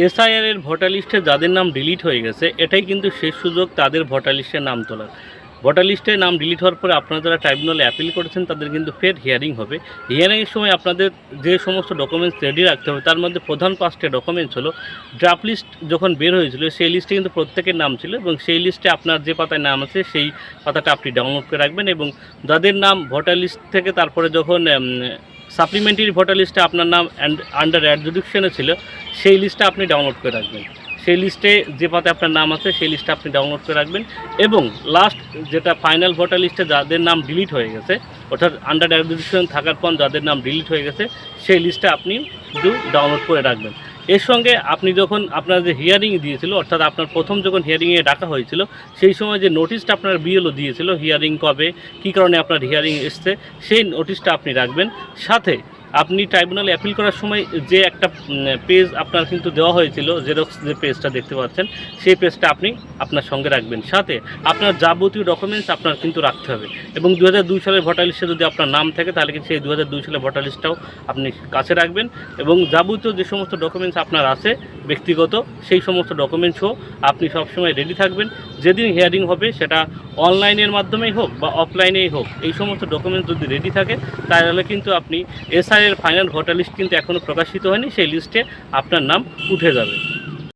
SIR এর voter লিস্টে যাদের নাম ডিলিট হয়ে গেছে এটাই কিন্তু শেষ সুযোগ তাদের ভোটার লিস্টে নাম তোলার। ভোটার লিস্টে নাম ডিলিট হওয়ার পরে আপনারা যারা ট্রাইব্যুনালে অ্যাপিল করেছেন তাদের কিন্তু ফের হিয়ারিং হবে। হিয়ারিংয়ের সময় আপনাদের যে সমস্ত ডকুমেন্টস রেডি রাখতে হবে তার মধ্যে প্রধান 5টা ডকুমেন্টস হলো ড্রাফট লিস্ট যখন বের হয়েছিল সেই লিস্টে কিন্তু প্রত্যেকের নাম ছিল এবং সেই লিস্টে আপনার যে পাতায় নাম আছে সেই পাতাটা আপনি ডাউনলোড করে রাখবেন এবং যাদের নাম ভোটার লিস্ট থেকে তারপরে যখন সাপ্লিমেন্টারি ভোটার লিস্টে আপনার নাম আন্ডার অ্যাডজুডিকশনে ছিল সেই লিস্টটা আপনি ডাউনলোড করে রাখবেন। সেই লিস্টে যে পাতে আপনার নাম আছে সেই লিস্টটা আপনি ডাউনলোড করে রাখবেন এবং লাস্ট যেটা ফাইনাল ভোটার লিস্টে যাদের নাম ডিলিট হয়ে গেছে অর্থাৎ আন্ডার অ্যাডজুডিকশন থাকার পর যাদের নাম ডিলিট হয়ে গেছে সেই লিস্টটা আপনি শুধু ডাউনলোড করে রাখবেন। এর সঙ্গে আপনি যখন আপনার যে হিয়ারিং দিয়েছিল অর্থাৎ আপনার প্রথম যখন হিয়ারিংয়ে ডাকা হয়েছিল সেই সময় যে নোটিশটা আপনার বিএলও দিয়েছিল হিয়ারিং কবে কী কারণে আপনার হিয়ারিং এসছে সেই নোটিশটা আপনি রাখবেন। সাথে আপনি ট্রাইব্যুনালে অ্যাপিল করার সময় যে একটা পেজ আপনার কিন্তু দেওয়া হয়েছিল জেরক্স যে পেজটা দেখতে পাচ্ছেন সেই পেজটা আপনি আপনার সঙ্গে রাখবেন। সাথে আপনার যাবতীয় ডকুমেন্টস আপনার কিন্তু রাখতে হবে এবং 2002 সালের ভোটার লিস্টে যদি আপনার নাম থাকে তাহলে কিন্তু সেই 2002 সালের ভোটার লিস্টটাও আপনি কাছে রাখবেন এবং যাবতীয় যে সমস্ত ডকুমেন্টস আপনার আছে ব্যক্তিগত সেই সমস্ত ডকুমেন্টসও আপনি সবসময় রেডি থাকবেন। যেদিন হিয়ারিং হবে সেটা অনলাইনের মাধ্যমেই হোক বা অফলাইনেই হোক এই সমস্ত ডকুমেন্টস যদি রেডি থাকে তাহলে কিন্তু আপনি এসআইআর ফাইনাল ভোটার লিস্ট কিন্তু এখনও প্রকাশিত হয়নি সেই লিস্টে আপনার নাম উঠে যাবে।